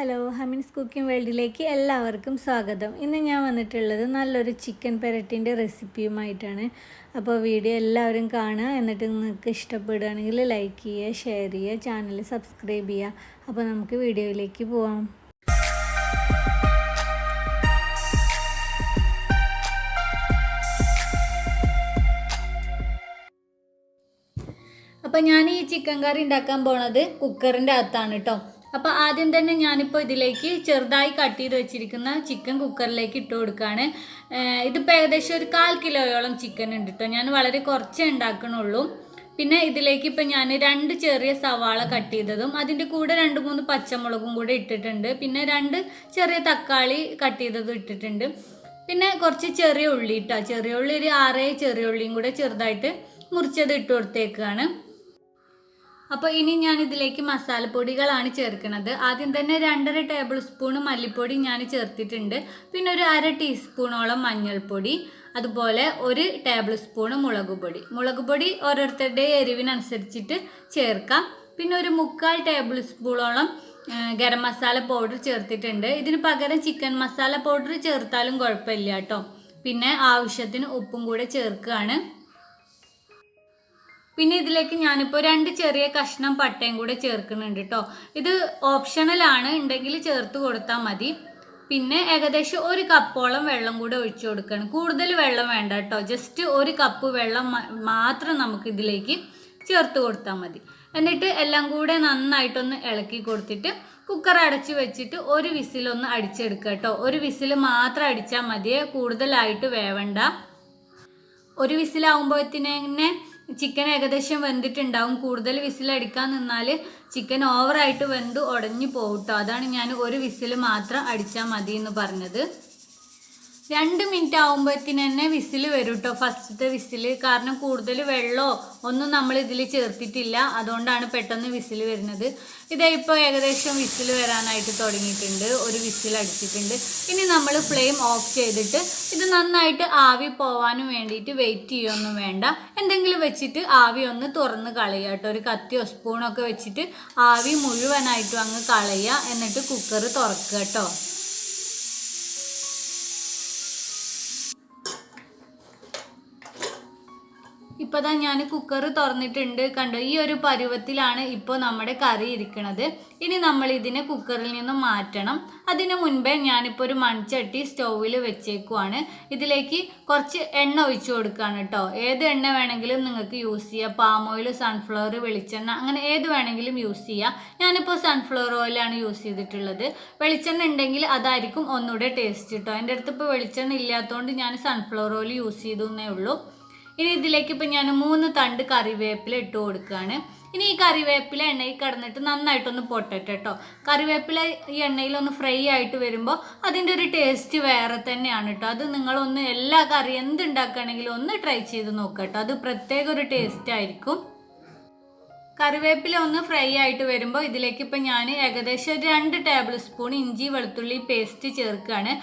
Hello, ഹമീൻസ് cooking വേൾഡിലേക്ക് എല്ലാവർക്കും സ്വാഗതം. ഇന്ന് ഞാൻ വന്നിട്ടുള്ളത് നല്ലൊരു ചിക്കൻ പെരട്ടിൻ്റെ റെസിപ്പിയുമായിട്ടാണ്. അപ്പോൾ വീഡിയോ എല്ലാവരും കാണുക. എന്നിട്ട് നിങ്ങൾക്ക് ഇഷ്ടപ്പെടുകയാണെങ്കിൽ ലൈക്ക് ചെയ്യുക, ഷെയർ ചെയ്യുക, ചാനൽ സബ്സ്ക്രൈബ് ചെയ്യുക. അപ്പോൾ നമുക്ക് വീഡിയോയിലേക്ക് പോവാം. അപ്പോൾ ഞാൻ ഈ ചിക്കൻ കറി ഉണ്ടാക്കാൻ പോണത് കുക്കറിൻ്റെ അകത്താണ് കേട്ടോ. അപ്പോൾ ആദ്യം തന്നെ ഞാനിപ്പോൾ ഇതിലേക്ക് ചെറുതായി കട്ട് ചെയ്ത് വെച്ചിരിക്കുന്ന ചിക്കൻ കുക്കറിലേക്ക് ഇട്ട് കൊടുക്കുകയാണ്. ഇതിപ്പോൾ ഏകദേശം ഒരു 1/4 കിലോയോളം ചിക്കൻ ഉണ്ട് കേട്ടോ. ഞാൻ വളരെ കുറച്ചേ ഉണ്ടാക്കണുള്ളൂ. പിന്നെ ഇതിലേക്ക് ഇപ്പം ഞാൻ 2 ചെറിയ സവാള കട്ട് ചെയ്തതും അതിൻ്റെ കൂടെ 2-3 പച്ചമുളകും കൂടെ ഇട്ടിട്ടുണ്ട്. പിന്നെ 2 ചെറിയ തക്കാളി കട്ട് ചെയ്തതും ഇട്ടിട്ടുണ്ട്. പിന്നെ കുറച്ച് ചെറിയ ഉള്ളി ഇട്ടോ. ചെറിയ ഉള്ളി ഒരു 6 ചെറിയ ഉള്ളിയും കൂടെ ചെറുതായിട്ട് മുറിച്ചത് ഇട്ട് കൊടുത്തേക്കാണ്. അപ്പോൾ ഇനി ഞാൻ ഇതിലേക്ക് മസാലപ്പൊടികളാണ് ചേർക്കുന്നത്. ആദ്യം തന്നെ 2.5 ടേബിൾ സ്പൂൺ മല്ലിപ്പൊടി ഞാൻ ചേർത്തിട്ടുണ്ട്. പിന്നെ ഒരു 1/2 ടീസ്പൂണോളം മഞ്ഞൾപ്പൊടി, അതുപോലെ 1 ടേബിൾ സ്പൂൺ മുളക് പൊടി ഓരോരുത്തരുടെ എരിവിനനുസരിച്ചിട്ട് ചേർക്കാം. പിന്നെ ഒരു 3/4 ടേബിൾ സ്പൂണോളം ഗരം മസാല പൗഡർ ചേർത്തിട്ടുണ്ട്. ഇതിന് പകരം ചിക്കൻ മസാല പൗഡർ ചേർത്താലും കുഴപ്പമില്ല കേട്ടോ. പിന്നെ ആവശ്യത്തിന് ഉപ്പും കൂടെ ചേർക്കുകയാണ്. പിന്നെ ഇതിലേക്ക് ഞാനിപ്പോൾ 2 ചെറിയ കഷ്ണം പട്ടയും കൂടെ ചേർക്കുന്നുണ്ട് കേട്ടോ. ഇത് ഓപ്ഷണലാണ്, ഉണ്ടെങ്കിൽ ചേർത്ത് കൊടുത്താൽ മതി. പിന്നെ ഏകദേശം 1 കപ്പോളം വെള്ളം കൂടെ ഒഴിച്ചു കൊടുക്കണം. കൂടുതൽ വെള്ളം വേണ്ട കേട്ടോ. ജസ്റ്റ് 1 കപ്പ് വെള്ളം മാത്രം നമുക്ക് ഇതിലേക്ക് ചേർത്ത് കൊടുത്താൽ മതി. എന്നിട്ട് എല്ലാം കൂടെ നന്നായിട്ടൊന്ന് ഇളക്കി കൊടുത്തിട്ട് കുക്കർ അടച്ചു വെച്ചിട്ട് 1 വിസിലൊന്ന് അടിച്ചെടുക്കുക കേട്ടോ. 1 വിസിൽ മാത്രം അടിച്ചാൽ മതിയെ, കൂടുതലായിട്ട് വേവണ്ട. 1 വിസിലാവുമ്പോഴത്തേനെ ചിക്കൻ ഏകദേശം വെന്തിട്ടുണ്ടാവും. കൂടുതൽ വിസിലടിക്കാൻ നിന്നാൽ ചിക്കൻ ഓവറായിട്ട് വെന്ത് ഉടഞ്ഞു പോകും കേട്ടോ. അതാണ് ഞാൻ 1 വിസിൽ മാത്രം അടിച്ചാൽ മതി എന്ന് പറഞ്ഞത്. 2 മിനിറ്റ് ആകുമ്പോഴത്തേന് തന്നെ വിസിൽ വരും കേട്ടോ, ഫസ്റ്റത്തെ വിസിൽ. കാരണം കൂടുതൽ വെള്ളമോ ഒന്നും നമ്മൾ ഇതിൽ ചേർത്തിട്ടില്ല, അതുകൊണ്ടാണ് പെട്ടെന്ന് വിസിൽ വരുന്നത്. ഇതേ ഇപ്പോൾ ഏകദേശം വിസിൽ വരാനായിട്ട് തുടങ്ങിയിട്ടുണ്ട്. 1 വിസിൽ അടിച്ചിട്ടുണ്ട്. ഇനി നമ്മൾ ഫ്ലെയിം ഓഫ് ചെയ്തിട്ട് ഇത് നന്നായിട്ട് ആവി പോവാനും വേണ്ടിയിട്ട് വെയിറ്റ് ചെയ്യൊന്നും വേണ്ട. എന്തെങ്കിലും വെച്ചിട്ട് ആവി ഒന്ന് തുറന്ന് കളയുക കേട്ടോ. ഒരു കത്തിയോ സ്പൂണൊക്കെ വെച്ചിട്ട് ആവി മുഴുവനായിട്ടും അങ്ങ് കളയുക. എന്നിട്ട് കുക്കർ തുറക്കുക കേട്ടോ. ഇപ്പോൾ ദാ ഞാൻ കുക്കർ തുറന്നിട്ടുണ്ട്, കണ്ടോ. ഈ ഒരു പരുവത്തിലാണ് ഇപ്പോൾ നമ്മുടെ കറി ഇരിക്കുന്നത്. ഇനി നമ്മൾ ഇതിനെ കുക്കറിൽ നിന്ന് മാറ്റണം. അതിന് മുൻപേ ഞാനിപ്പോൾ ഒരു മൺചട്ടി സ്റ്റൗവിൽ വെച്ചേക്കുവാണ്. ഇതിലേക്ക് കുറച്ച് എണ്ണ ഒഴിച്ചു കൊടുക്കുകയാണ് കേട്ടോ. ഏത് എണ്ണ വേണമെങ്കിലും നിങ്ങൾക്ക് യൂസ് ചെയ്യാം. പാം ഓയിൽ, സൺഫ്ലവർ, വെളിച്ചെണ്ണ, അങ്ങനെ ഏത് വേണമെങ്കിലും യൂസ് ചെയ്യാം. ഞാനിപ്പോൾ സൺഫ്ലവർ ഓയിലാണ് യൂസ് ചെയ്തിട്ടുള്ളത്. വെളിച്ചെണ്ണ ഉണ്ടെങ്കിൽ അതായിരിക്കും ഒന്നുകൂടെ ടേസ്റ്റ് കേട്ടോ. എൻ്റെ അടുത്ത് ഇപ്പോൾ വെളിച്ചെണ്ണ ഇല്ലാത്തതുകൊണ്ട് ഞാൻ സൺഫ്ലവർ ഓയിൽ യൂസ് ചെയ്തേ ഉള്ളൂ. ഇനി ഇതിലേക്ക് ഇപ്പോൾ ഞാൻ 3 തണ്ട് കറിവേപ്പില ഇട്ട് കൊടുക്കുകയാണ്. ഇനി ഈ കറിവേപ്പില എണ്ണയിൽ കിടന്നിട്ട് നന്നായിട്ടൊന്ന് പൊട്ടട്ടെ കേട്ടോ. കറിവേപ്പില ഈ എണ്ണയിലൊന്ന് ഫ്രൈ ആയിട്ട് വരുമ്പോൾ അതിൻ്റെ ഒരു ടേസ്റ്റ് വേറെ തന്നെയാണ് കേട്ടോ. അത് നിങ്ങളൊന്ന് എല്ലാ കറി എന്തുണ്ടാക്കുകയാണെങ്കിലും ഒന്ന് ട്രൈ ചെയ്ത് നോക്കുക കേട്ടോ. അത് പ്രത്യേക ഒരു ടേസ്റ്റ് ആയിരിക്കും. കറിവേപ്പില ഒന്ന് ഫ്രൈ ആയിട്ട് വരുമ്പോൾ ഇതിലേക്ക് ഇപ്പം ഞാൻ ഏകദേശം 2 ടേബിൾ സ്പൂൺ ഇഞ്ചി വെളുത്തുള്ളി പേസ്റ്റ് ചേർക്കുകയാണ്.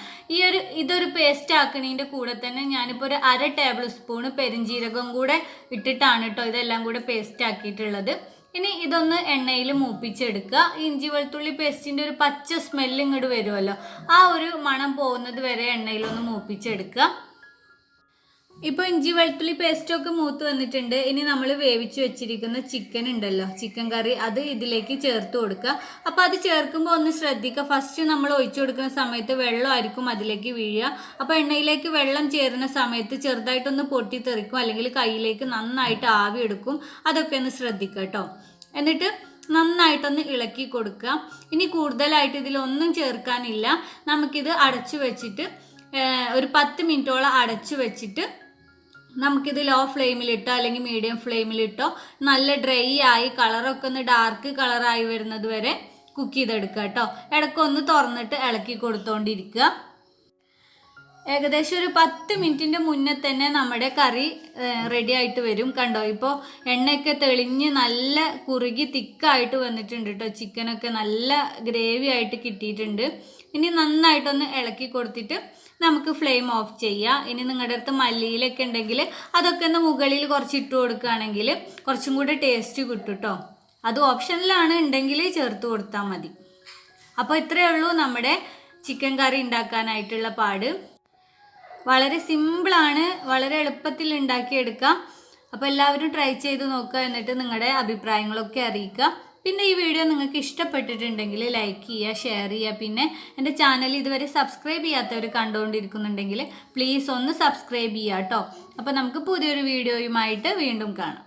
ഇതൊരു പേസ്റ്റ് ആക്കണതിൻ്റെ കൂടെ തന്നെ ഞാനിപ്പോൾ ഒരു 1/2 ടേബിൾ സ്പൂൺ പെരിഞ്ജീരകം കൂടെ ഇട്ടിട്ടാണ് കേട്ടോ ഇതെല്ലാം കൂടെ പേസ്റ്റ് ആക്കിയിട്ടുള്ളത്. ഇനി ഇതൊന്ന് എണ്ണയിൽ മൂപ്പിച്ചെടുക്കുക. ഇഞ്ചി വെളുത്തുള്ളി പേസ്റ്റിൻ്റെ ഒരു പച്ച സ്മെല്ല് ഇങ്ങോട്ട് വരുമല്ലോ, ആ ഒരു മണം പോകുന്നത് വരെ എണ്ണയിലൊന്ന് മൂപ്പിച്ചെടുക്കുക. ഇപ്പോൾ ഇഞ്ചി വെളുത്തുള്ളി പേസ്റ്റൊക്കെ മൂത്ത് വന്നിട്ടുണ്ട്. ഇനി നമ്മൾ വേവിച്ച് വെച്ചിരിക്കുന്ന ചിക്കൻ ഉണ്ടല്ലോ, ചിക്കൻ കറി, അത് ഇതിലേക്ക് ചേർത്ത് കൊടുക്കുക. അപ്പോൾ അത് ചേർക്കുമ്പോൾ ഒന്ന് ശ്രദ്ധിക്കുക. ഫസ്റ്റ് നമ്മൾ ഒഴിച്ചു കൊടുക്കുന്ന സമയത്ത് വെള്ളമായിരിക്കും അതിലേക്ക് വീഴുക. അപ്പോൾ എണ്ണയിലേക്ക് വെള്ളം ചേരുന്ന സമയത്ത് ചെറുതായിട്ടൊന്ന് പൊട്ടിത്തെറിക്കും, അല്ലെങ്കിൽ കയ്യിലേക്ക് നന്നായിട്ട് ആവി എടുക്കും. അതൊക്കെ ഒന്ന് ശ്രദ്ധിക്കുക കേട്ടോ. എന്നിട്ട് നന്നായിട്ടൊന്ന് ഇളക്കി കൊടുക്കുക. ഇനി കൂടുതലായിട്ട് ഇതിലൊന്നും ചേർക്കാനില്ല. നമുക്കിത് അടച്ചു വെച്ചിട്ട് ഒരു 10 മിനിറ്റോളം അടച്ചു വെച്ചിട്ട് നമുക്കിത് ലോ ഫ്ലെയിമിലിട്ടോ അല്ലെങ്കിൽ മീഡിയം ഫ്ലെയിമിലിട്ടോ നല്ല ഡ്രൈ ആയി കളറൊക്കെ ഒന്ന് ഡാർക്ക് കളറായി വരുന്നത് വരെ കുക്ക് ചെയ്തെടുക്കുക കേട്ടോ. ഇടയ്ക്കൊന്ന് തുറന്നിട്ട് ഇളക്കി കൊടുത്തോണ്ടിരിക്കുക. ഏകദേശം ഒരു 10 മിനിറ്റിൻ്റെ മുന്നേ തന്നെ നമ്മുടെ കറി റെഡി ആയിട്ട് വരും. കണ്ടോ, ഇപ്പോൾ എണ്ണയൊക്കെ തെളിഞ്ഞ് നല്ല കുറുകി തിക്കായിട്ട് വന്നിട്ടുണ്ട് കേട്ടോ. ചിക്കനൊക്കെ നല്ല ഗ്രേവി ആയിട്ട് കിട്ടിയിട്ടുണ്ട്. ഇനി നന്നായിട്ടൊന്ന് ഇളക്കി കൊടുത്തിട്ട് നമുക്ക് ഫ്ലെയിം ഓഫ് ചെയ്യാം. ഇനി നിങ്ങളുടെ അടുത്ത് മല്ലിയിലൊക്കെ ഉണ്ടെങ്കിൽ അതൊക്കെ ഒന്ന് മുകളിൽ കുറച്ച് ഇട്ട് കൊടുക്കുകയാണെങ്കിൽ കുറച്ചും കൂടെ ടേസ്റ്റ് കിട്ടും കേട്ടോ. അത് ഓപ്ഷനിലാണ്, ഉണ്ടെങ്കിൽ ചേർത്ത് കൊടുത്താൽ മതി. അപ്പോൾ ഇത്രയേ ഉള്ളൂ നമ്മുടെ ചിക്കൻ കറി ഉണ്ടാക്കാനായിട്ടുള്ള പാട്. വളരെ സിമ്പിളാണ്, വളരെ എളുപ്പത്തിൽ ഉണ്ടാക്കിയെടുക്കാം. അപ്പോൾ എല്ലാവരും ട്രൈ ചെയ്ത് നോക്കുക, എന്നിട്ട് നിങ്ങളുടെ അഭിപ്രായങ്ങളൊക്കെ അറിയിക്കുക. പിന്നെ ഈ വീഡിയോ നിങ്ങൾക്ക് ഇഷ്ടപ്പെട്ടിട്ടുണ്ടെങ്കിൽ ലൈക്ക് ചെയ്യുക, ഷെയർ ചെയ്യുക. പിന്നെ എൻ്റെ ചാനൽ ഇതുവരെ സബ്സ്ക്രൈബ് ചെയ്യാത്തവർ കണ്ടുകൊണ്ടിരിക്കുന്നുണ്ടെങ്കിൽ പ്ലീസ് ഒന്ന് സബ്സ്ക്രൈബ് ചെയ്യുക കേട്ടോ. അപ്പോൾ നമുക്ക് പുതിയൊരു വീഡിയോയുമായിട്ട് വീണ്ടും കാണാം.